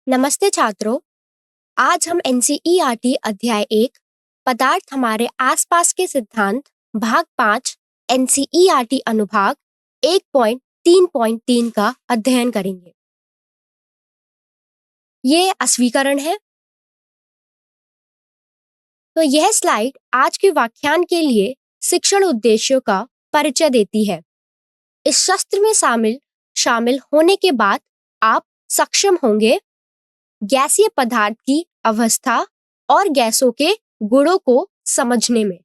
नमस्ते छात्रों। आज हम एनसीईआरटी अध्याय 1 पदार्थ हमारे आसपास के सिद्धांत भाग 5 एनसीईआरटी अनुभाग 1.3.3 का अध्ययन करेंगे। ये अस्वीकरण है। तो यह स्लाइड आज के व्याख्यान के लिए शिक्षण उद्देश्यों का परिचय देती है। इस सत्र में शामिल होने के बाद आप सक्षम होंगे गैसीय पदार्थ की अवस्था और गैसों के गुणों को समझने में।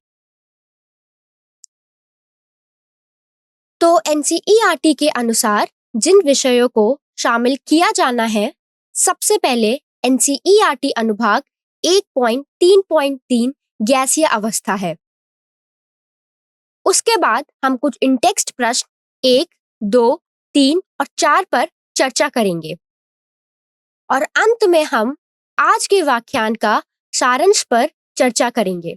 तो एनसीईआरटी के अनुसार जिन विषयों को शामिल किया जाना है, सबसे पहले एनसीईआरटी अनुभाग 1.3.3 गैसीय अवस्था है। उसके बाद हम कुछ इन-टेक्स्ट प्रश्न 1, 2, 3 और 4 पर चर्चा करेंगे और अंत में हम आज के व्याख्यान का सारांश पर चर्चा करेंगे।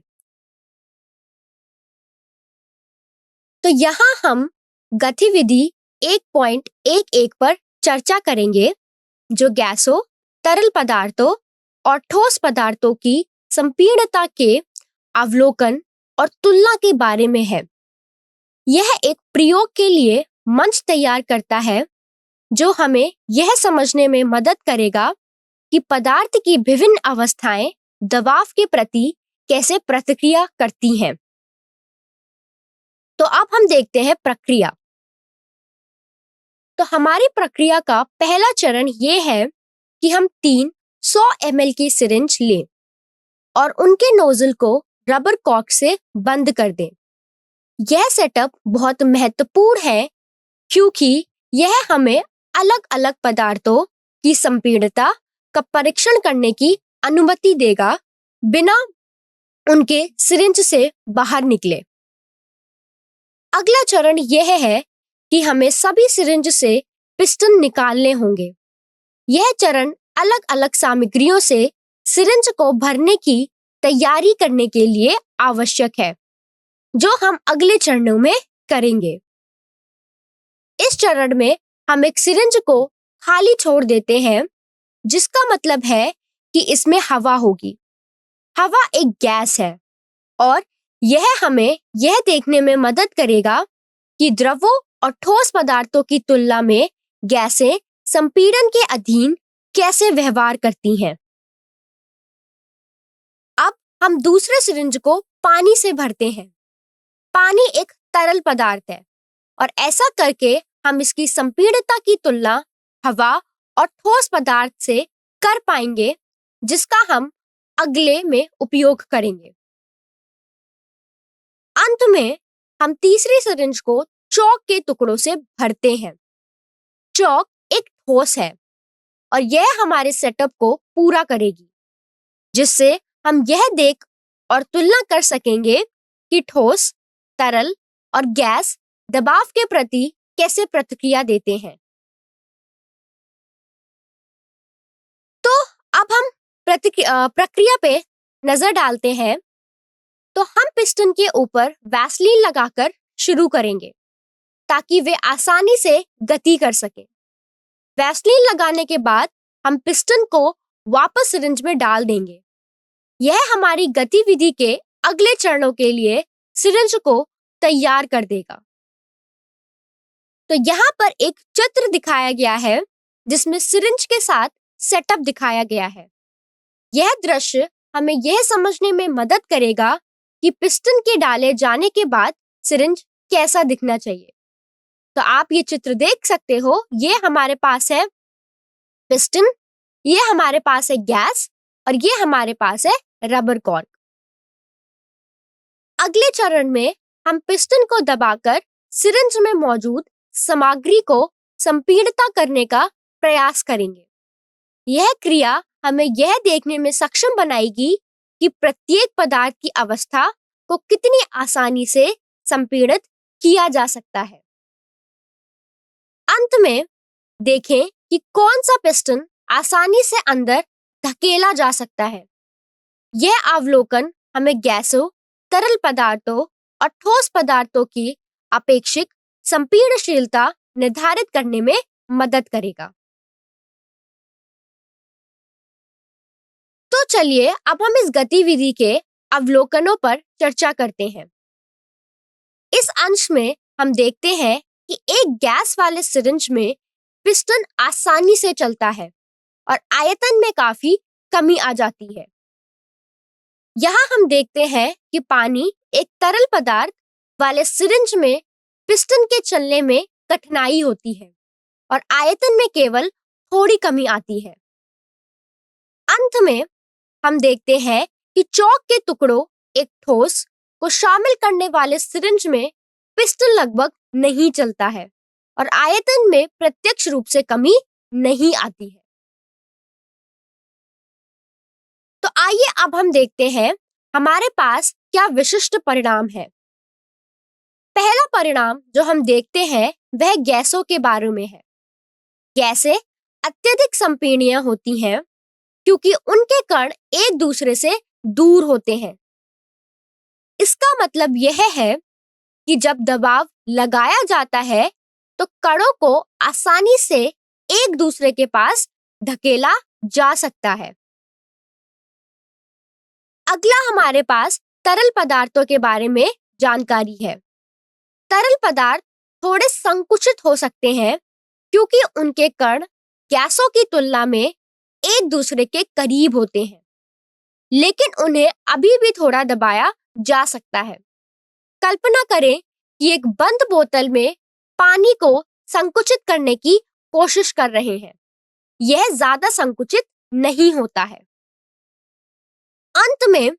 तो यहाँ हम गतिविधि 1.11 पर चर्चा करेंगे, जो गैसों, तरल पदार्थों और ठोस पदार्थों की संपीड़नता के अवलोकन और तुलना के बारे में है। यह एक प्रयोग के लिए मंच तैयार करता है, जो हमें यह समझने में मदद करेगा कि पदार्थ की विभिन्न अवस्थाएं दबाव के प्रति कैसे प्रतिक्रिया करती हैं। तो अब हम देखते हैं प्रक्रिया। तो हमारी प्रक्रिया का पहला चरण ये है कि हम 3 100 ml की सिरिंज लें और उनके नोजल को रबर कॉर्क से बंद कर दें। यह सेटअप बहुत महत्वपूर्ण है क्योंकि यह हमें अलग-अलग पदार्थों की संपीड़नता का परीक्षण करने की अनुमति देगा, बिना उनके सिरिंज से बाहर निकले। अगला चरण यह है कि हमें सभी सिरिंज से पिस्टन निकालने होंगे। यह चरण अलग-अलग सामग्रियों से सिरिंज को भरने की तैयारी करने के लिए आवश्यक है, जो हम अगले चरणों में करेंगे। इस चरण में हम एक सिरिंज को खाली छोड़ देते हैं, जिसका मतलब है कि इसमें हवा होगी। हवा एक गैस है और यह हमें यह देखने में मदद करेगा कि द्रवों और ठोस पदार्थों की तुलना में गैसें संपीड़न के अधीन कैसे व्यवहार करती हैं। अब हम दूसरे सिरिंज को पानी से भरते हैं। पानी एक तरल पदार्थ है और ऐसा करके हम इसकी संपीड़नता की तुलना हवा और ठोस पदार्थ से कर पाएंगे, जिसका हम अगले में उपयोग करेंगे। अंत में हम तीसरी सिरिंज को चॉक के टुकड़ों से भरते हैं। चॉक एक ठोस है और यह हमारे सेटअप को पूरा करेगी, जिससे हम यह देख और तुलना कर सकेंगे कि ठोस, तरल और गैस दबाव के प्रति कैसे प्रतिक्रिया देते हैं। तो अब हम प्रक्रिया पे नजर डालते हैं। तो हम पिस्टन के ऊपर वैसलीन लगाकर शुरू करेंगे ताकि वे आसानी से गति कर सके। वैसलीन लगाने के बाद हम पिस्टन को वापस सिरिंज में डाल देंगे। यह हमारी गतिविधि के अगले चरणों के लिए सिरिंज को तैयार कर देगा। तो यहाँ पर एक चित्र दिखाया गया है, जिसमें सिरिंज के साथ सेटअप दिखाया गया है। यह दृश्य हमें यह समझने में मदद करेगा कि पिस्टन के डाले जाने के बाद सिरिंज कैसा दिखना चाहिए। तो आप ये चित्र देख सकते हो। ये हमारे पास है पिस्टन, ये हमारे पास है गैस और ये हमारे पास है रबर कॉर्क। अगले चरण में हम पिस्टन को दबाकर सिरिंज में मौजूद सामग्री को संपीड़ित करने का प्रयास करेंगे। यह क्रिया हमें यह देखने में सक्षम बनाएगी कि प्रत्येक पदार्थ की अवस्था को कितनी आसानी से संपीड़ित किया जा सकता है। अंत में देखें कि कौन सा पिस्टन आसानी से अंदर धकेला जा सकता है। यह अवलोकन हमें गैसों, तरल पदार्थों और ठोस पदार्थों की अपेक्षित संपीड़नशीलता निर्धारित करने में मदद करेगा। चलिए अब हम इस गतिविधि के अवलोकनों पर चर्चा करते हैं। इस अंश में हम देखते हैं कि एक गैस वाले सिरिंज में पिस्टन आसानी से चलता है और आयतन में काफी कमी आ जाती है। यहाँ हम देखते हैं कि पानी एक तरल पदार्थ वाले सिरिंज में पिस्टन के चलने में कठिनाई होती है और आयतन में केवल थोड़ी कमी आती है। अंत में हम देखते हैं कि चौक के टुकड़ों एक ठोस को शामिल करने वाले सिरिंज में पिस्टन लगभग नहीं चलता है और आयतन में प्रत्यक्ष रूप से कमी नहीं आती है। तो आइए अब हम देखते हैं हमारे पास क्या विशिष्ट परिणाम है। पहला परिणाम जो हम देखते हैं वह गैसों के बारे में है। गैसें अत्यधिक संपीड़नीय होती हैं क्योंकि उनके कण एक दूसरे से दूर होते हैं। इसका मतलब यह है कि जब दबाव लगाया जाता है तो कणों को आसानी से एक दूसरे के पास धकेला जा सकता है। अगला हमारे पास तरल पदार्थों के बारे में जानकारी है। तरल पदार्थ थोड़े संकुचित हो सकते हैं क्योंकि उनके कण गैसों की तुलना में एक दूसरे के करीब होते हैं, लेकिन उन्हें अभी भी थोड़ा दबाया जा सकता है। कल्पना करें कि एक बंद बोतल में पानी को संकुचित करने की कोशिश कर रहे हैं। यह ज्यादा संकुचित नहीं होता है। अंत में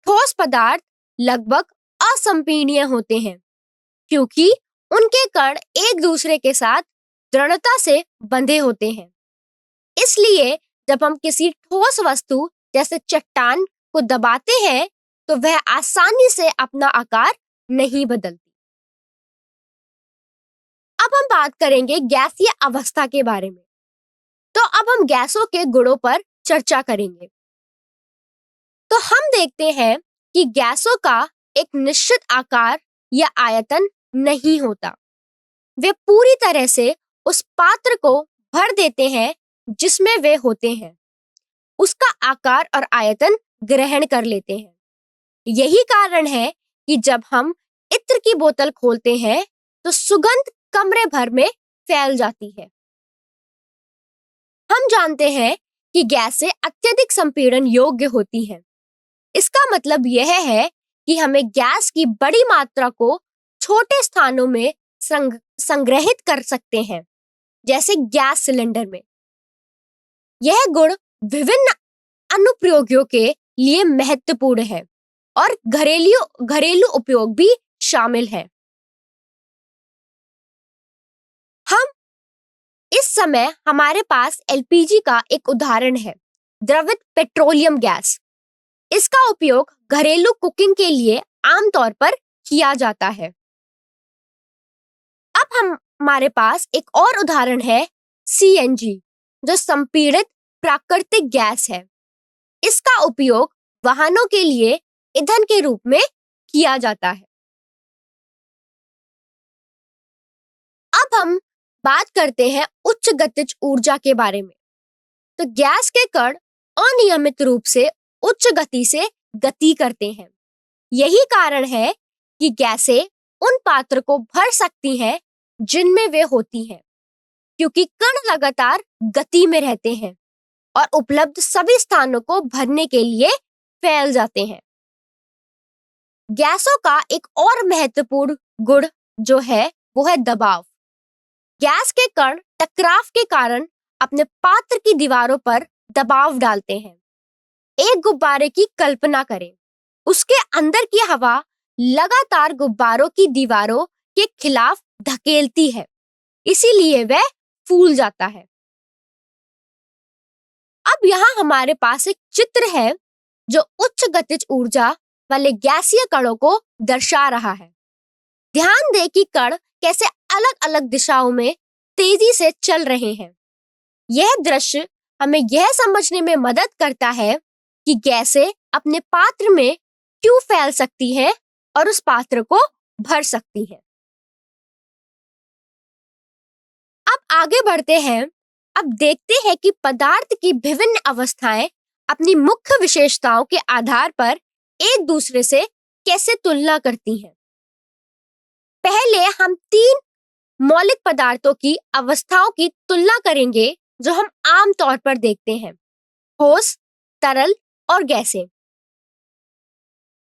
ठोस पदार्थ लगभग असंपीड़नीय होते हैं क्योंकि उनके कण एक दूसरे के साथ दृढ़ता से बंधे होते हैं। इसलिए जब हम किसी ठोस वस्तु जैसे चट्टान को दबाते हैं तो वह आसानी से अपना आकार नहीं बदलती। अब हम बात करेंगे गैसीय अवस्था के बारे में। तो अब हम गैसों के गुणों पर चर्चा करेंगे। तो हम देखते हैं कि गैसों का एक निश्चित आकार या आयतन नहीं होता। वे पूरी तरह से उस पात्र को भर देते हैं जिसमें वे होते हैं, उसका आकार और आयतन ग्रहण कर लेते हैं। यही कारण है कि जब हम इत्र की बोतल खोलते हैं तो सुगंध कमरे भर में फैल जाती है। हम जानते हैं कि गैसें अत्यधिक संपीड़न योग्य होती हैं। इसका मतलब यह है कि हमें गैस की बड़ी मात्रा को छोटे स्थानों में संग्रहित कर सकते हैं, जैसे गैस सिलेंडर में। यह गुण विभिन्न अनुप्रयोगों के लिए महत्वपूर्ण है और घरेलू उपयोग भी शामिल है। इस समय हमारे पास एलपीजी का एक उदाहरण है, द्रवित पेट्रोलियम गैस। इसका उपयोग घरेलू कुकिंग के लिए आमतौर पर किया जाता है। अब हमारे पास एक और उदाहरण है सीएनजी, जो संपीड़ित प्राकृतिक गैस है। इसका उपयोग वाहनों के लिए ईंधन के रूप में किया जाता है। अब हम बात करते हैं उच्च गतिज ऊर्जा के बारे में। तो गैस के कण अनियमित रूप से उच्च गति से गति करते हैं। यही कारण है कि गैसें उन पात्र को भर सकती हैं जिनमें वे होती हैं, क्योंकि कण लगातार गति में रहते हैं और उपलब्ध सभी स्थानों को भरने के लिए फैल जाते हैं। गैसों का एक और महत्वपूर्ण गुण जो है वो है दबाव। गैस के कण टकराव के कारण अपने पात्र की दीवारों पर दबाव डालते हैं। एक गुब्बारे की कल्पना करें। उसके अंदर की हवा लगातार गुब्बारों की दीवारों के खिलाफ धकेलती है, इसीलिए वह फूल जाता है। अब यहाँ हमारे पास एक चित्र है जो उच्च गतिज ऊर्जा वाले गैसीय कणों को दर्शा रहा है। ध्यान दें कि कण कैसे अलग-अलग दिशाओं में तेजी से चल रहे हैं। यह दृश्य हमें यह समझने में मदद करता है कि गैसें अपने पात्र में क्यों फैल सकती हैं और उस पात्र को भर सकती हैं। अब आगे बढ़ते हैं। अब देखते हैं कि पदार्थ की विभिन्न अवस्थाएं अपनी मुख्य विशेषताओं के आधार पर एक दूसरे से कैसे तुलना करती हैं। पहले हम तीन मौलिक पदार्थों की अवस्थाओं की तुलना करेंगे जो हम आम तौर पर देखते हैं, ठोस, तरल और गैसें।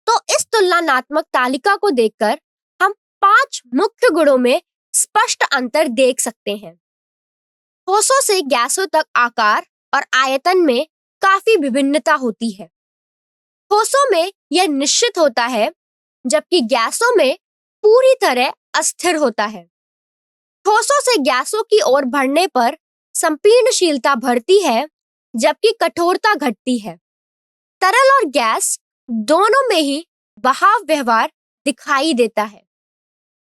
तो इस तुलनात्मक तालिका को देखकर हम 5 मुख्य गुणों में स्पष्ट अंतर देख सकते हैं। ठोसों से गैसों तक आकार और आयतन में काफी विभिन्नता होती है। ठोसों में यह निश्चित होता है, जबकि गैसों में पूरी तरह अस्थिर होता है। ठोसों से गैसों की ओर बढ़ने पर संपीड़नशीलता बढ़ती है, जबकि कठोरता घटती है। तरल और गैस दोनों में ही बहाव व्यवहार दिखाई देता है।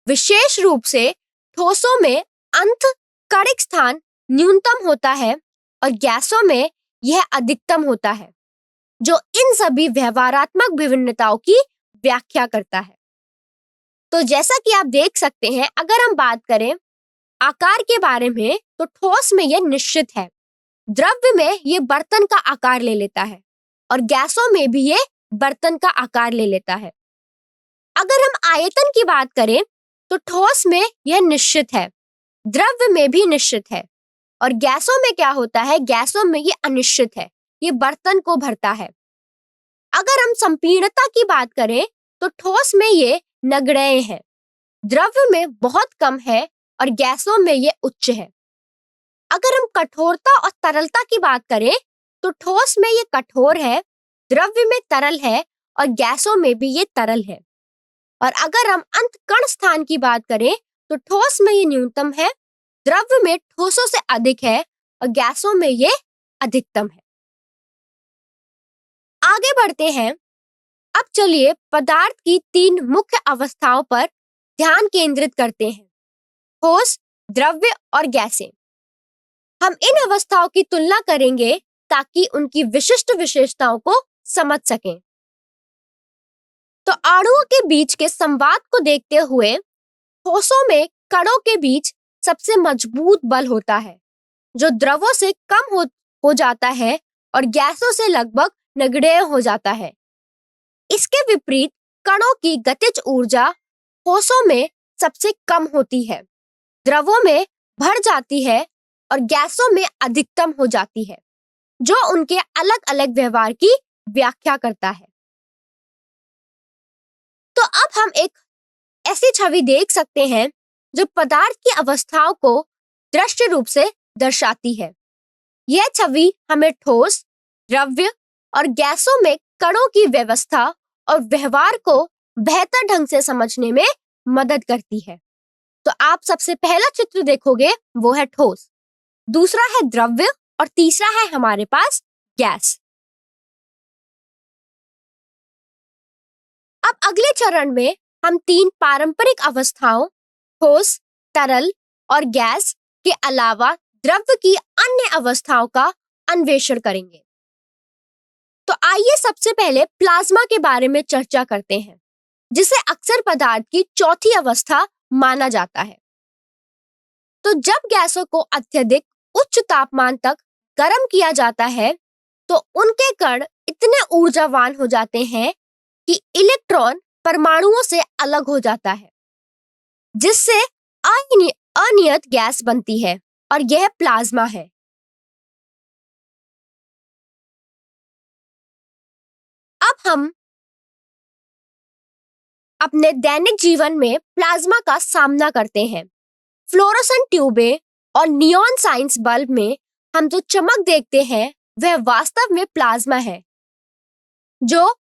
विशेष रूप से ठोसों में अंत कणिक स्थान न्यूनतम होता है और गैसों में यह अधिकतम होता है, जो इन सभी व्यवहारात्मक विभिन्नताओं की व्याख्या करता है। तो जैसा कि आप देख सकते हैं, अगर हम बात करें आकार के बारे में, तो ठोस में यह निश्चित है, द्रव्य में यह बर्तन का आकार ले लेता है और गैसों में भी यह बर्तन का आकार ले लेता है। अगर हम आयतन की बात करें, तो ठोस में यह निश्चित है, द्रव्य में भी निश्चित है, और गैसों में क्या होता है, गैसों में ये अनिश्चित है, ये बर्तन को भरता है। अगर हम संपीड़नता की बात करें, तो ठोस में ये नगण्य है, द्रव्य में बहुत कम है और गैसों में ये उच्च है। अगर हम कठोरता और तरलता की बात करें, तो ठोस में ये कठोर है, द्रव्य में तरल है और गैसों में भी ये तरल है। और अगर हम अंत कण स्थान की बात करें, तो ठोस में ये न्यूनतम है, द्रव्य में ठोसों से अधिक है और गैसों में ये अधिकतम है। आगे बढ़ते हैं। अब चलिए पदार्थ की 3 मुख्य अवस्थाओं पर ध्यान केंद्रित करते हैं, ठोस, द्रव्य और गैसें। हम इन अवस्थाओं की तुलना करेंगे ताकि उनकी विशिष्ट विशेषताओं को समझ सकें। तो अणुओं के बीच के संवाद को देखते हुए ठोसों में कणों के बीच सबसे मजबूत बल होता है, जो द्रवों से कम हो जाता है और गैसों से लगभग नगण्य हो जाता है। इसके विपरीत कणों की गतिज ऊर्जा ठोसों में सबसे कम होती है, द्रवों में बढ़ जाती है और गैसों में अधिकतम हो जाती है, जो उनके अलग-अलग व्यवहार की व्याख्या करता है। तो अब हम एक ऐसी छवि देख सकते हैं जो पदार्थ की अवस्थाओं को दृश्य रूप से दर्शाती है। यह छवि हमें ठोस, द्रव्य और गैसों में कणों की व्यवस्था और व्यवहार को बेहतर ढंग से समझने में मदद करती है। तो आप सबसे पहला चित्र देखोगे, वो है ठोस, दूसरा है द्रव्य और तीसरा है हमारे पास गैस। अब अगले चरण में हम 3 पारंपरिक अवस्थाओं, ठोस, तरल और गैस के अलावा द्रव्य की अन्य अवस्थाओं का अन्वेषण करेंगे। तो आइए सबसे पहले प्लाज्मा के बारे में चर्चा करते हैं, जिसे अक्सर पदार्थ की चौथी अवस्था माना जाता है। तो जब गैसों को अत्यधिक उच्च तापमान तक गर्म किया जाता है, तो उनके कण इतने ऊर्जावान हो जाते हैं कि इलेक्ट्रॉन परमाणुओं से अलग हो जाता है, जिससे अनियत गैस बनती है और यह प्लाज्मा है। अब हम अपने दैनिक जीवन में प्लाज्मा का सामना करते हैं। फ्लोरोसेंट ट्यूबें और नियॉन साइंस बल्ब में हम जो चमक देखते हैं, वह वास्तव में प्लाज्मा है, जो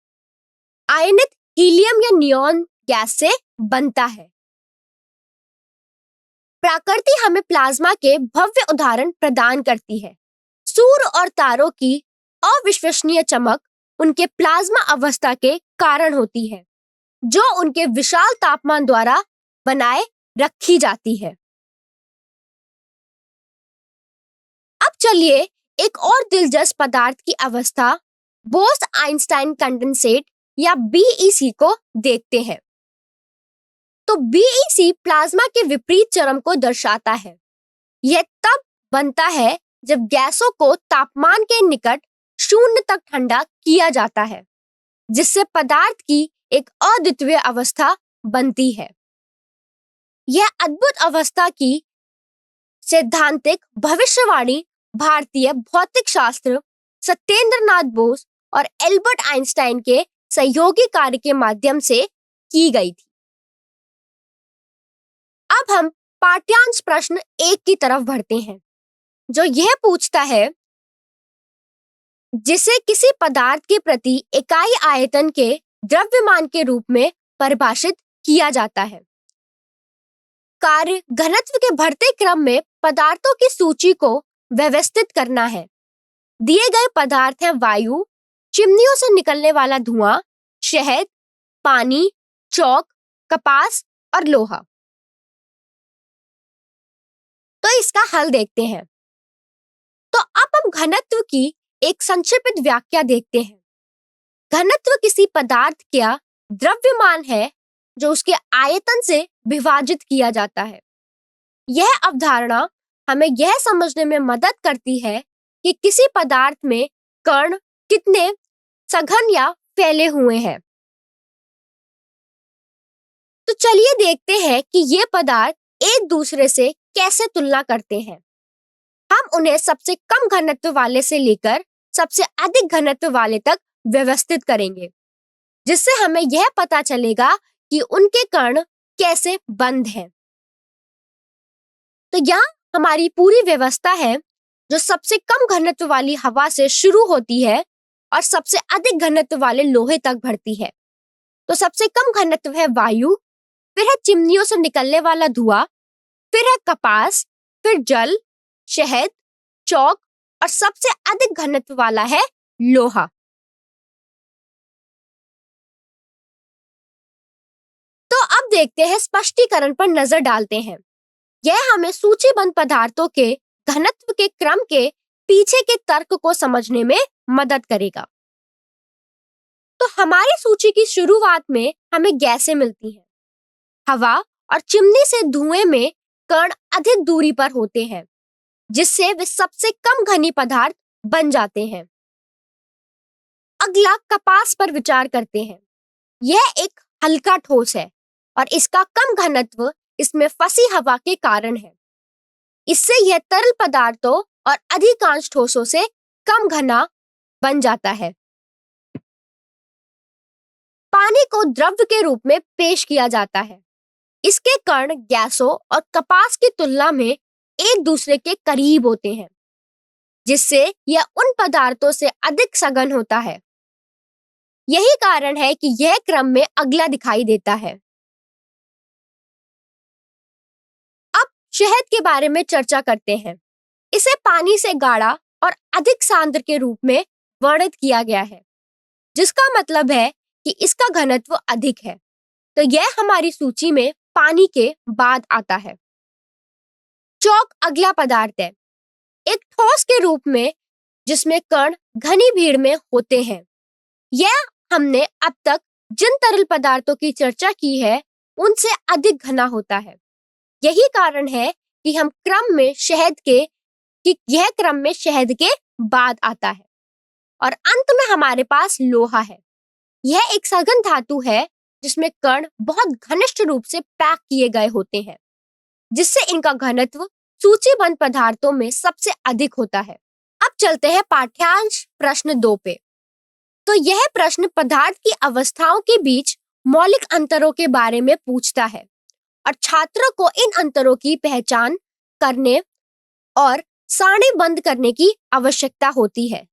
आयनित हीलियम या नियॉन गैस से बनता है। प्रकृति हमें प्लाज्मा के भव्य उदाहरण प्रदान करती है। सूर्य और तारों की अविश्वसनीय चमक उनके प्लाज्मा अवस्था के कारण होती है, जो उनके विशाल तापमान द्वारा बनाए रखी जाती है। अब चलिए एक और दिलचस्प पदार्थ की अवस्था, बोस-आइंस्टाइन कंडेंसेट या बीईसी को देखते हैं। तो बीईसी प्लाज्मा के विपरीत चरम को दर्शाता है। यह तब बनता है जब गैसों को तापमान के निकट शून्य तक ठंडा किया जाता है, जिससे पदार्थ की एक अद्वितीय अवस्था बनती है। यह अद्भुत अवस्था की सैद्धांतिक भविष्यवाणी भारतीय भौतिक शास्त्र सत्येंद्र नाथ बोस और एल्बर्ट आइंस्टाइन के सहयोगी कार्य के माध्यम से की गई थी। अब हम पाठ्यांश प्रश्न 1 की तरफ बढ़ते हैं, जो यह पूछता है, जिसे किसी पदार्थ के प्रति इकाई आयतन के द्रव्यमान के रूप में परिभाषित किया जाता है। कार्य घनत्व के बढ़ते क्रम में पदार्थों की सूची को व्यवस्थित करना है। दिए गए पदार्थ हैं वायु, चिमनियों से निकलने वाला धुआं, शहद, पानी, चौक, कपास और लोहा। तो इसका हल देखते हैं। तो अब हम घनत्व की एक संक्षिप्त व्याख्या देखते हैं। घनत्व किसी पदार्थ का द्रव्यमान है जो उसके आयतन से विभाजित किया जाता है। यह अवधारणा हमें यह समझने में मदद करती है कि किसी पदार्थ में कण कितने सघन या फैले हुए हैं। तो चलिए देखते हैं कि ये पदार्थ एक दूसरे से कैसे तुलना करते हैं। हम उन्हें सबसे कम घनत्व वाले से लेकर सबसे अधिक घनत्व वाले तक व्यवस्थित करेंगे, जिससे हमें यह पता चलेगा कि उनके कण कैसे बंद हैं। तो यहाँ हमारी पूरी व्यवस्था है, जो सबसे कम घनत्व वाली हवा से शुरू होती है और सबसे अधिक घनत्व वाले लोहे तक बढ़ती है। तो सबसे कम घनत्व है वायु, फिर है चिमनियों से निकलने वाला धुआं, फिर है कपास, फिर जल, शहद, चौक और सबसे अधिक घनत्व वाला है लोहा। तो अब देखते हैं, स्पष्टीकरण पर नजर डालते हैं। यह हमें सूचीबद्ध पदार्थों के घनत्व के क्रम के पीछे के तर्क को समझने में मदद करेगा। तो हमारी सूची की शुरुआत में हमें गैसें मिलती हैं। हवा और चिमनी से धुएं में कण अधिक दूरी पर होते हैं, जिससे वे सबसे कम घनी पदार्थ बन जाते हैं। अगला कपास पर विचार करते हैं। यह एक हल्का ठोस है और इसका कम घनत्व इसमें फंसी हवा के कारण है। इससे यह तरल पदार्थों और अधिकांश ठोसों से कम घना बन जाता है। पानी को द्रव के रूप में पेश किया जाता है। इसके कण गैसों और कपास की तुलना में एक दूसरे के करीब होते हैं, जिससे यह उन पदार्थों से अधिक सघन होता है। यही कारण है कि यह क्रम में अगला दिखाई देता है। अब शहद के बारे में चर्चा करते हैं। इसे पानी से गाढ़ा और अधिक सांद्र के रूप में वर्णित किया गया है, जिसका मतलब है कि इसका घनत्व अधिक है। तो यह हमारी सूची में पानी के बाद आता है। चौक अगला पदार्थ है, एक ठोस के रूप में जिसमें कण घनी भीड़ में होते हैं। यह हमने अब तक जिन तरल पदार्थों की चर्चा की है उनसे अधिक घना होता है। यही कारण है कि यह क्रम में शहद के बाद आता है। और अंत में हमारे पास लोहा है। यह एक सघन धातु है जिसमें कण बहुत घनिष्ठ रूप से पैक किए गए होते हैं, जिससे इनका घनत्व सूचीबद्ध पदार्थों में सबसे अधिक होता है। अब चलते हैं पाठ्यांश प्रश्न 2 पे। तो यह प्रश्न पदार्थ की अवस्थाओं के बीच मौलिक अंतरों के बारे में पूछता है और छात्रों को इन अंतरों की पहचान करने और सारणीबद्ध करने की आवश्यकता होती है।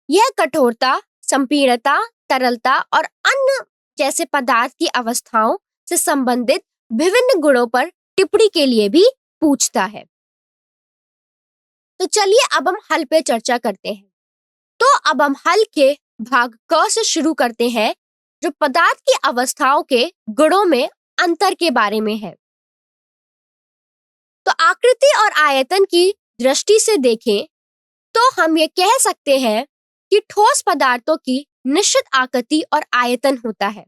यह कठोरता, संपीड़नता, तरलता और अन्य जैसे पदार्थ की अवस्थाओं से संबंधित विभिन्न गुणों पर टिप्पणी के लिए भी पूछता है। तो चलिए अब हम हल पे चर्चा करते हैं। तो अब हम हल के भाग क से शुरू करते हैं, जो पदार्थ की अवस्थाओं के गुणों में अंतर के बारे में है। तो आकृति और आयतन की दृष्टि से देखें तो हम ये कह सकते हैं कि ठोस पदार्थों की निश्चित आकृति और आयतन होता है,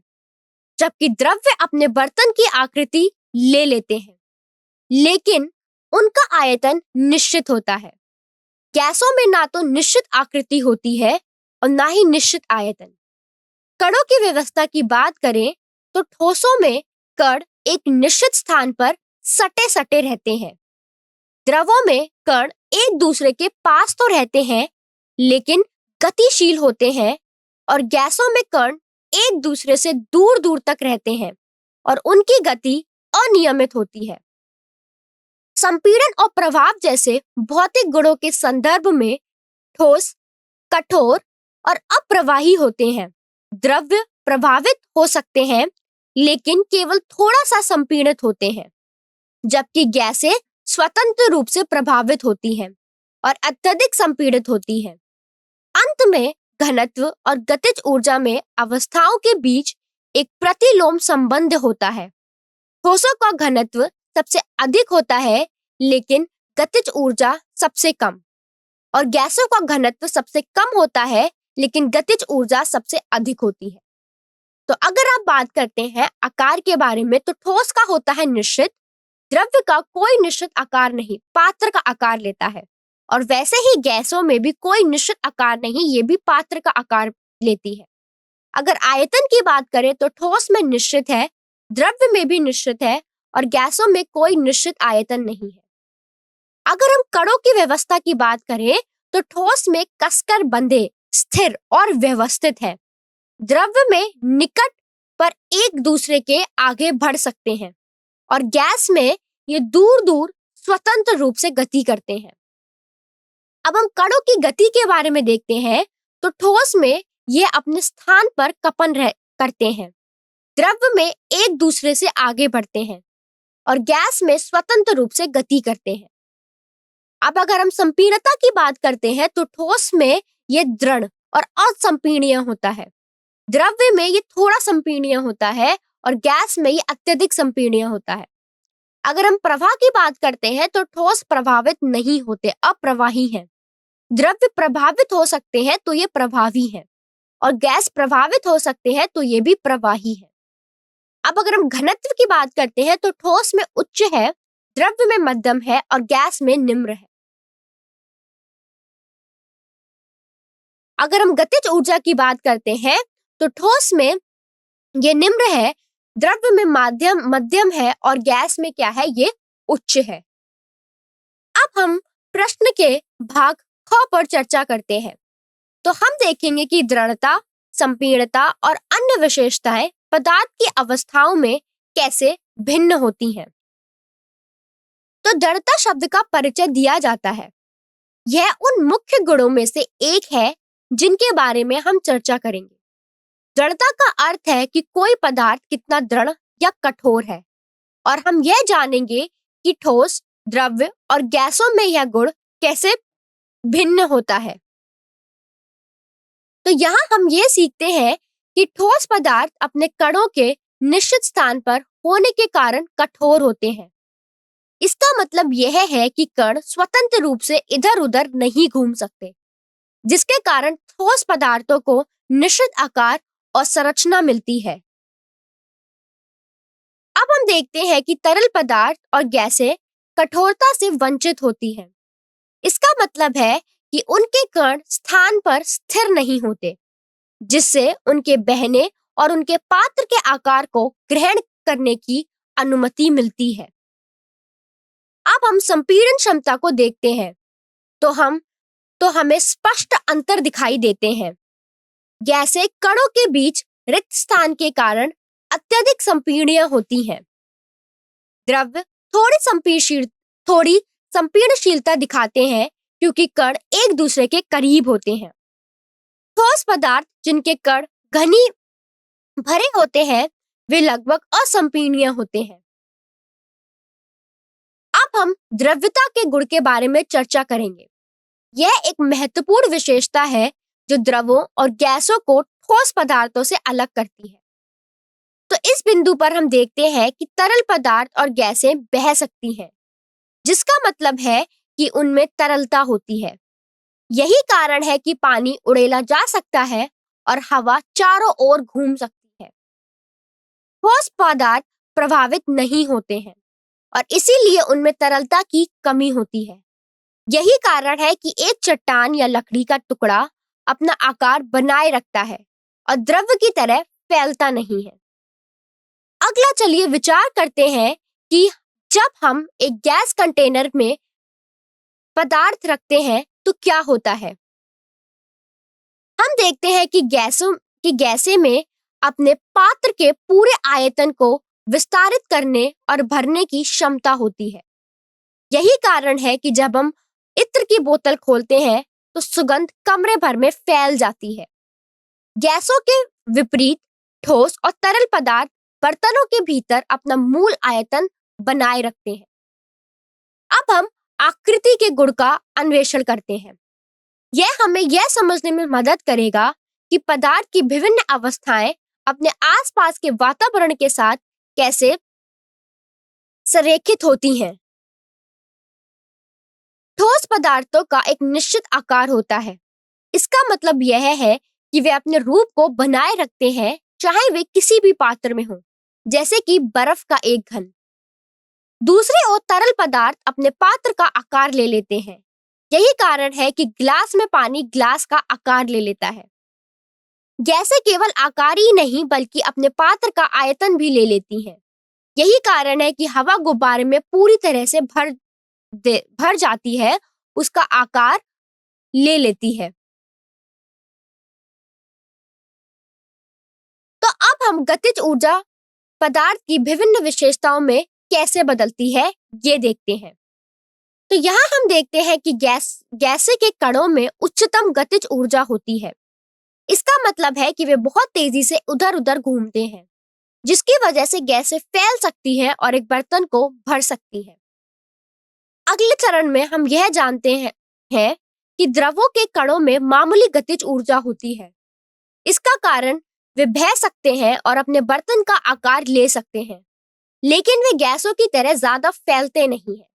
जबकि द्रव्य अपने बर्तन की आकृति ले लेते हैं, लेकिन उनका आयतन निश्चित होता है। गैसों में ना तो निश्चित आकृति होती है और ना ही निश्चित आयतन। कणों की व्यवस्था की बात करें तो ठोसों में कण एक निश्चित स्थान पर सटे सटे रहते हैं। द्रवों में कण एक दूसरे के पास तो रहते हैं लेकिन गतिशील होते हैं, और गैसों में कण एक दूसरे से दूर दूर तक रहते हैं और उनकी गति अनियमित होती है। संपीड़न और प्रभाव जैसे भौतिक गुणों के संदर्भ में ठोस कठोर और अप्रवाही होते हैं। द्रव्य प्रभावित हो सकते हैं लेकिन केवल थोड़ा सा संपीड़ित होते हैं, जबकि गैसें स्वतंत्र रूप से प्रभावित होती हैं और अत्यधिक संपीड़ित होती हैं। अंत में घनत्व और गतिज ऊर्जा में अवस्थाओं के बीच एक प्रतिलोम संबंध होता है। ठोसों का घनत्व सबसे अधिक होता है लेकिन गतिज ऊर्जा सबसे कम, और गैसों का घनत्व सबसे कम होता है लेकिन गतिज ऊर्जा सबसे अधिक होती है। तो अगर आप बात करते हैं आकार के बारे में, तो ठोस का होता है निश्चित, द्रव्य का कोई निश्चित आकार नहीं, पात्र का आकार लेता है, और वैसे ही गैसों में भी कोई निश्चित आकार नहीं, ये भी पात्र का आकार लेती है। अगर आयतन की बात करें तो ठोस में निश्चित है, द्रव्य में भी निश्चित है, और गैसों में कोई निश्चित आयतन नहीं है। अगर हम कणों की व्यवस्था की बात करें तो ठोस में कसकर बंधे, स्थिर और व्यवस्थित है। द्रव्य में निकट पर एक दूसरे के आगे बढ़ सकते हैं, और गैस में ये दूर दूर स्वतंत्र रूप से गति करते हैं। अब हम कणों की गति के बारे में देखते हैं तो ठोस में ये अपने स्थान पर करते हैं, द्रव्य में एक दूसरे से आगे बढ़ते हैं, और गैस में स्वतंत्र रूप से गति करते हैं। अब अगर हम संपीड़ितता की बात करते हैं तो ठोस में ये दृढ़ और असंपीड़नीय होता है, द्रव्य में ये थोड़ा संपीड़नीय होता है, और गैस में ये अत्यधिक संपीड़नीय होता है। अगर हम प्रवाह की बात करते हैं तो ठोस प्रभावित नहीं होते, अप्रवाही हैं। द्रव्य प्रभावित हो सकते हैं तो ये प्रभावी हैं, और गैस प्रभावित हो सकते हैं तो ये भी प्रवाही है। अब अगर हम घनत्व की बात करते हैं तो ठोस में उच्च है, द्रव्य में मध्यम है, और गैस में निम्न है। अगर हम गतिज ऊर्जा की बात करते हैं तो ठोस में ये निम्न है, द्रव्य में मध्यम है, और गैस में क्या है, ये उच्च है। अब हम प्रश्न के भाग ख पर चर्चा करते हैं। तो हम देखेंगे कि दृढ़ता, संपीड़ितता और अन्य विशेषताएं पदार्थ की अवस्थाओं में कैसे भिन्न होती हैं। तो दृढ़ता शब्द का परिचय दिया जाता है। यह उन मुख्य गुणों में से एक है जिनके बारे में हम चर्चा करेंगे। दृढ़ता का अर्थ है कि कोई पदार्थ कितना दृढ़ या कठोर है, और हम यह जानेंगे कि ठोस, द्रव्य और गैसों में यह गुण कैसे भिन्न होता है। तो यहाँ हम ये सीखते हैं कि ठोस पदार्थ अपने कणों के निश्चित स्थान पर होने के कारण कठोर होते हैं। इसका मतलब यह है कि कण स्वतंत्र रूप से इधर उधर नहीं घूम सकते, जिसके कारण ठोस पदार्थों को निश्चित आकार और संरचना मिलती है। अब हम देखते हैं कि तरल पदार्थ और गैसें कठोरता से वंचित होती हैं। इसका मतलब है कि उनके कण स्थान पर स्थिर नहीं होते, जिससे उनके बहने और उनके पात्र के आकार को ग्रहण करने की अनुमति मिलती है। अब हम संपीड़न क्षमता को देखते हैं तो हमें स्पष्ट अंतर दिखाई देते हैं। गैसें कणों के बीच रिक्त स्थान के कारण अत्यधिक संपीड़नीय होती हैं। द्रव्य थोड़ी संपीड़नशीलता दिखाते हैं क्योंकि कण एक दूसरे के करीब होते हैं। ठोस पदार्थ जिनके कण घनी भरे होते हैं वे लगभग असंपीड़नीय होते हैं। अब हम द्रव्यता के गुण के बारे में चर्चा करेंगे। यह एक महत्वपूर्ण विशेषता है जो द्रवों और गैसों को ठोस पदार्थों से अलग करती है। तो इस बिंदु पर हम देखते हैं कि तरल पदार्थ और गैसें बह सकती हैं, जिसका मतलब है कि उनमें तरलता होती है। यही कारण है कि पानी उड़ेला जा सकता है और हवा चारों ओर घूम सकती है। ठोस पदार्थ प्रभावित नहीं होते हैं और इसीलिए उनमें तरलता की कमी होती है। यही कारण है कि एक चट्टान या लकड़ी का टुकड़ा अपना आकार बनाए रखता है और द्रव की तरह फैलता नहीं है। अगला चलिए विचार करते हैं कि जब हम एक गैस कंटेनर में पदार्थ रखते हैं तो क्या होता है। हम देखते हैं कि गैसें में अपने पात्र के पूरे आयतन को विस्तारित करने और भरने की क्षमता होती है। यही कारण है कि जब हम इत्र की बोतल खोलते हैं तो सुगंध कमरे भर में फैल जाती है। गैसों के विपरीत ठोस और तरल पदार्थ बर्तनों के भीतर अपना मूल आयतन बनाए रखते हैं। अब हम आकृति के गुण का अन्वेषण करते हैं। यह हमें यह समझने में मदद करेगा कि पदार्थ की विभिन्न अवस्थाएं अपने आसपास के वातावरण के साथ कैसे संरेखित होती हैं। ठोस पदार्थों का एक निश्चित आकार होता है। इसका मतलब यह है कि वे अपने रूप को बनाए रखते हैं, चाहे वे किसी भी पात्र में हों, जैसे कि बर्फ का एक घन। दूसरी ओर तरल पदार्थ अपने पात्र का आकार ले लेते हैं। यही कारण है कि गिलास में पानी गिलास का आकार ले लेता है। गैसें केवल आकार ही नहीं बल्कि अपने पात्र का आयतन भी ले लेती हैं। यही कारण है कि हवा गुब्बारे में पूरी तरह से भर जाती है, उसका आकार ले लेती है। तो अब हम गतिज ऊर्जा पदार्थ की विभिन्न विशेषताओं में कैसे बदलती है, ये देखते हैं। तो यहाँ हम देखते हैं कि गैसें के कणों में उच्चतम गतिज ऊर्जा होती है। इसका मतलब है कि वे बहुत तेजी से उधर-उधर घूमते हैं, जिसकी वजह से गैसें फैल सकती हैं और एक बर्तन को भर सकती हैं। अगले चरण में हम यह जानते हैं कि द्रवों के कणों में मामूली गतिज ऊर्जा होती है। इसका कारण वे बह सकते हैं और अपने बर्तन का आकार ले सकते हैं, लेकिन वे गैसों की तरह ज्यादा फैलते नहीं हैं।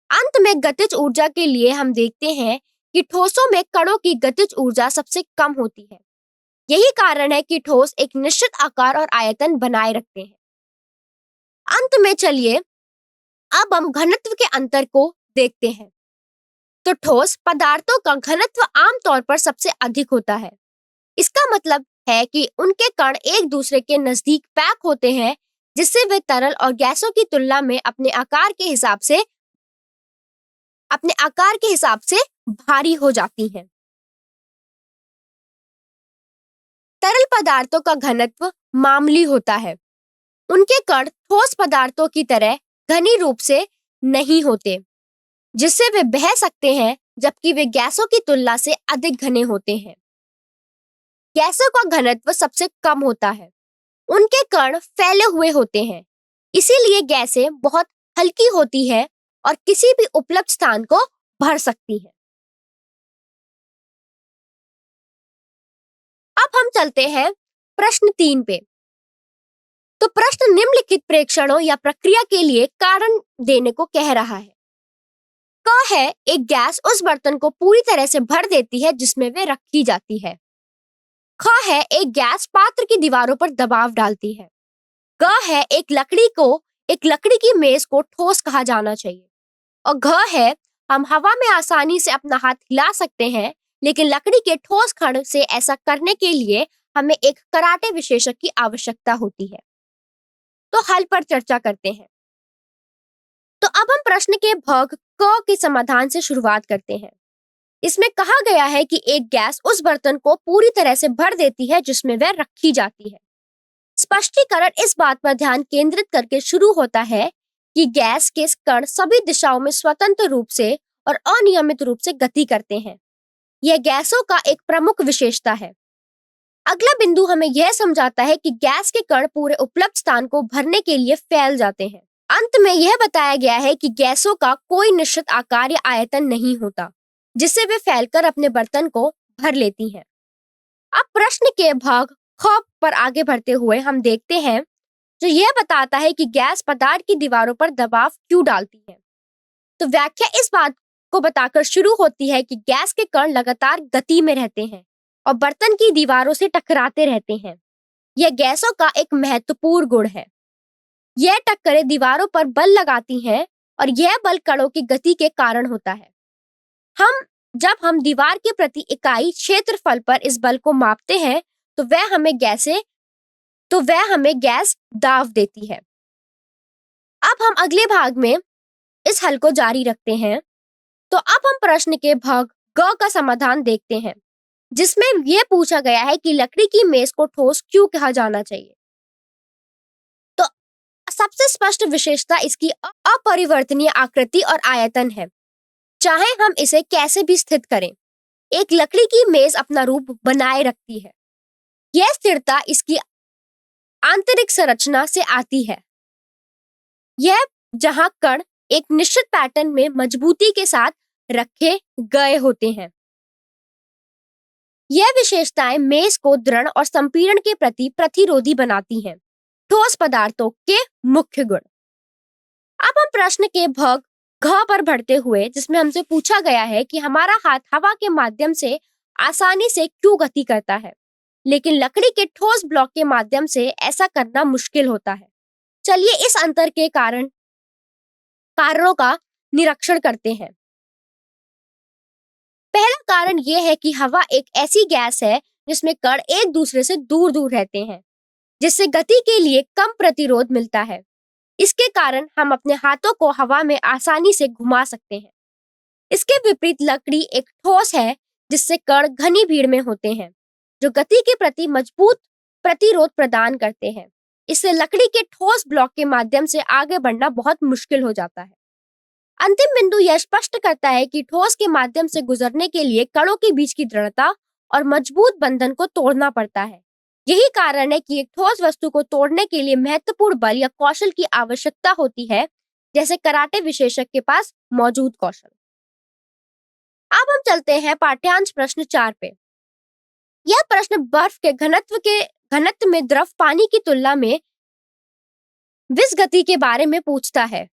अंत में गतिज ऊर्जा के लिए हम देखते हैं कि ठोसों में कणों की गतिज ऊर्जा सबसे कम होती है। यही कारण है कि ठोस एक निश्चित आकार और आयतन बनाए रखते हैं। अंत में चलिए अब हम घनत्व के अंतर को देखते हैं। तो ठोस पदार्थों का घनत्व आमतौर पर सबसे अधिक होता है। इसका मतलब है कि उनके कण एक दूसरे के नजदीक पैक होते हैं, जिससे वे तरल और गैसों की तुलना में अपने आकार के हिसाब से भारी हो जाती हैं। तरल पदार्थों का घनत्व मामूली होता है। उनके कण ठोस पदार्थों की तरह घनी रूप से नहीं होते, जिससे वे बह सकते हैं, जबकि वे गैसों की तुलना से अधिक घने होते हैं। गैसों का घनत्व सबसे कम होता है। उनके कण फैले हुए होते हैं, इसीलिए गैसें बहुत हल्की होती है और किसी भी उपलब्ध स्थान को भर सकती हैं। अब हम चलते हैं प्रश्न 3 पे। तो प्रश्न निम्नलिखित प्रेक्षणों या प्रक्रिया के लिए कारण देने को कह रहा है। क है एक गैस उस बर्तन को पूरी तरह से भर देती है जिसमें वे रखी जाती है। ख है एक गैस पात्र की दीवारों पर दबाव डालती है। ग है एक लकड़ी की मेज को ठोस कहा जाना चाहिए। और घ है हम हवा में आसानी से अपना हाथ हिला सकते हैं, लेकिन लकड़ी के ठोस खंड से ऐसा करने के लिए हमें एक कराटे विशेषज्ञ की आवश्यकता होती है। तो हल पर चर्चा करते हैं। तो अब हम प्रश्न के भाग क के समाधान से शुरुआत करते हैं। इसमें कहा गया है कि एक गैस उस बर्तन को पूरी तरह से भर देती है जिसमें वह रखी जाती है। स्पष्टीकरण इस बात पर ध्यान केंद्रित करके शुरू होता है कि गैस के कण सभी दिशाओं में स्वतंत्र रूप से और अनियमित रूप से गति करते हैं। यह गैसों का एक प्रमुख विशेषता है। अगला बिंदु हमें यह समझाता है कि गैस के कण पूरे उपलब्ध स्थान को भरने के लिए फैल जाते हैं। अंत में यह बताया गया है कि गैसों का कोई निश्चित आकार या आयतन नहीं होता, जिससे वे फैलकर अपने बर्तन को भर लेती हैं। अब प्रश्न के भाग ख पर आगे बढ़ते हुए हम देखते हैं, जो यह बताता है कि गैस पदार्थ की दीवारों पर दबाव क्यों डालती है। तो व्याख्या इस बात को बताकर शुरू होती है कि गैस के कण लगातार गति में रहते हैं और बर्तन की दीवारों से टकराते रहते हैं। यह गैसों का एक महत्वपूर्ण गुण है। यह टक्करें दीवारों पर बल लगाती हैं और यह बल कणों की गति के कारण होता है। जब हम दीवार के प्रति इकाई क्षेत्रफल पर इस बल को मापते हैं तो वह हमें गैस दाब देती है। अब हम अगले भाग में इस हल को जारी रखते हैं। तो अब हम प्रश्न के भाग ग का समाधान देखते हैं, जिसमें यह पूछा गया है कि लकड़ी की मेज को ठोस क्यों कहा जाना चाहिए। तो सबसे स्पष्ट विशेषता इसकी अपरिवर्तनीय आकृति और आयतन है। चाहे हम इसे कैसे भी स्थित करें, एक लकड़ी की मेज अपना रूप बनाए रखती है। यह स्थिरता इसकी आंतरिक संरचना से आती है। यह जहां कण एक निश्चित पैटर्न में मजबूती के साथ रखे गए होते हैं। यह विशेषताएं मेज को दृढ़ और संपीड़न के प्रति प्रतिरोधी बनाती हैं। ठोस पदार्थों के मुख्य गुण। अब हम प्रश्न के भाग घ पर बढ़ते हुए, जिसमें हमसे पूछा गया है कि हमारा हाथ हवा के माध्यम से आसानी से क्यों गति करता है, लेकिन लकड़ी के ठोस ब्लॉक के माध्यम से ऐसा करना मुश्किल होता है। चलिए इस अंतर के कारणों का निरीक्षण करते हैं। पहला कारण यह है कि हवा एक ऐसी गैस है जिसमें कण एक दूसरे से दूर दूर रहते हैं, जिससे गति के लिए कम प्रतिरोध मिलता है। इसके कारण हम अपने हाथों को हवा में आसानी से घुमा सकते हैं। इसके विपरीत लकड़ी एक ठोस है, जिससे कण घनी भीड़ में होते हैं, जो गति के प्रति मजबूत प्रतिरोध प्रदान करते हैं। इससे लकड़ी के ठोस ब्लॉक के माध्यम से आगे बढ़ना बहुत मुश्किल हो जाता है। अंतिम बिंदु यह स्पष्ट करता है कि ठोस के माध्यम से गुजरने के लिए कणों के बीच की दृढ़ता और मजबूत बंधन को तोड़ना पड़ता है। यही कारण है कि एक ठोस वस्तु को तोड़ने के लिए महत्वपूर्ण बल या कौशल की आवश्यकता होती है, जैसे कराटे विशेषज्ञ के पास मौजूद कौशल। अब हम चलते हैं पाठ्यांश प्रश्न 4 पे। यह प्रश्न बर्फ के घनत्व में द्रव पानी की तुलना में विस्गति के बारे में पूछता है।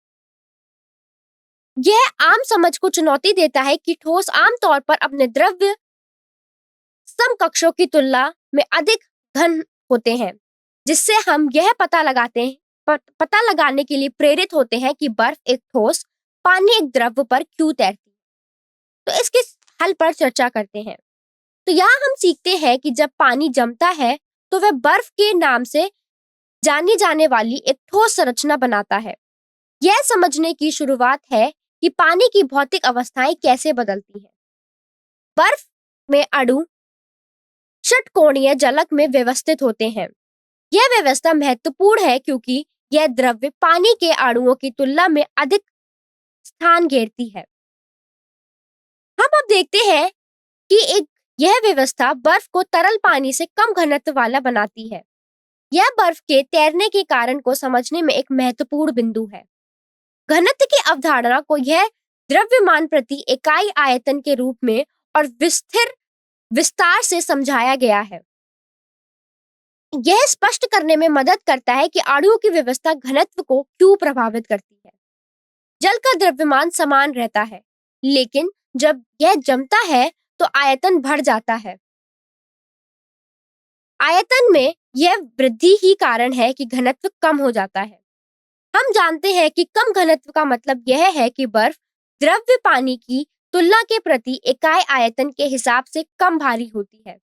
यह आम समझ को चुनौती देता है कि ठोस आमतौर पर अपने द्रव्य समकक्षों की तुलना में अधिक घन होते हैं, जिससे हम यह पता लगाने के लिए प्रेरित होते हैं कि बर्फ एक ठोस, पानी एक द्रव पर क्यों तैरती है। तो इसके हल पर चर्चा करते हैं। तो यहाँ हम सीखते हैं कि जब पानी जमता है तो वह बर्फ के नाम से जानी जाने वाली एक ठोस संरचना बनाता है। यह समझने की शुरुआत है कि पानी की भौतिक अवस्थाएं कैसे बदलती हैं। बर्फ में अणु षटकोणीय जलक में व्यवस्थित होते हैं। यह व्यवस्था महत्वपूर्ण है क्योंकि यह द्रव्य पानी के अणुओं की तुलना में अधिक स्थान घेरती है। हम अब देखते हैं कि यह व्यवस्था बर्फ को तरल पानी से कम घनत्व वाला बनाती है। यह बर्फ के तैरने के कारण को समझने में एक महत्वपूर्ण बिंदु है। घनत्व की अवधारणा को यह द्रव्यमान प्रति इकाई आयतन के रूप में और विस्तार से समझाया गया है। यह स्पष्ट करने में मदद करता है कि अणुओं की व्यवस्था घनत्व को क्यों प्रभावित करती है। जल का द्रव्यमान समान रहता है, लेकिन जब यह जमता है तो आयतन बढ़ जाता है। आयतन में यह वृद्धि ही कारण है कि घनत्व कम हो जाता है। हम जानते हैं कि कम घनत्व का मतलब यह है कि बर्फ द्रव्य पानी की तुलना के प्रति इकाई आयतन के हिसाब से कम भारी होती है।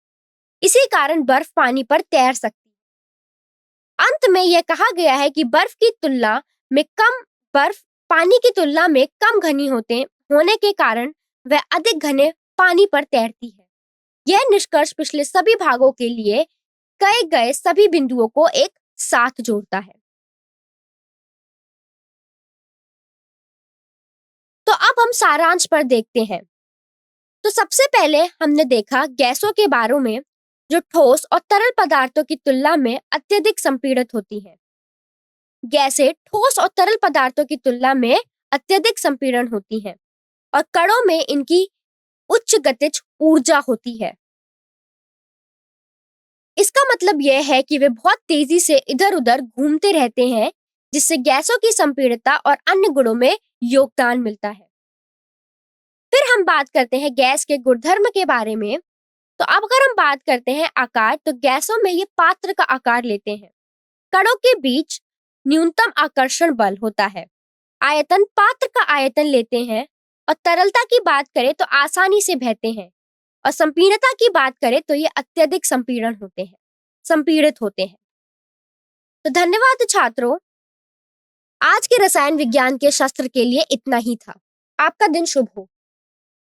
इसी कारण बर्फ पानी पर तैर सकती है। अंत में यह कहा गया है कि बर्फ पानी की तुलना में कम घनी होने के कारण वह अधिक घने पानी पर तैरती है। यह निष्कर्ष पिछले सभी भागों के लिए कहे गए सभी बिंदुओं को एक साथ जोड़ता है। तो अब हम सारांश पर देखते हैं। तो सबसे पहले हमने देखा गैसों के बारे में, जो ठोस और तरल पदार्थों की तुलना में अत्यधिक संपीड़ित होती हैं। गैसें ठोस और तरल पदार्थों की तुलना में अत्यधिक संपीड़न होती हैं और कणों में इनकी उच्च गतिज ऊर्जा होती है। इसका मतलब यह है कि वे बहुत तेजी से इधर-उधर घूमते रहते हैं, जिससे गैसों की संपीड़ितता और अन्य गुणों में योगदान मिलता है। फिर हम बात करते हैं गैस के गुणधर्म के बारे में। तो अब अगर हम बात करते हैं आकार, तो गैसों में ये पात्र का आकार लेते हैं। कणों के बीच न्यूनतम आकर्षण बल होता है। आयतन पात्र का आयतन लेते हैं और तरलता की बात करें तो आसानी से बहते हैं, और संपीड़ितता की बात करें तो ये अत्यधिक संपीड़ित होते हैं। तो धन्यवाद छात्रों, आज के रसायन विज्ञान के शास्त्र के लिए इतना ही था। आपका दिन शुभ हो।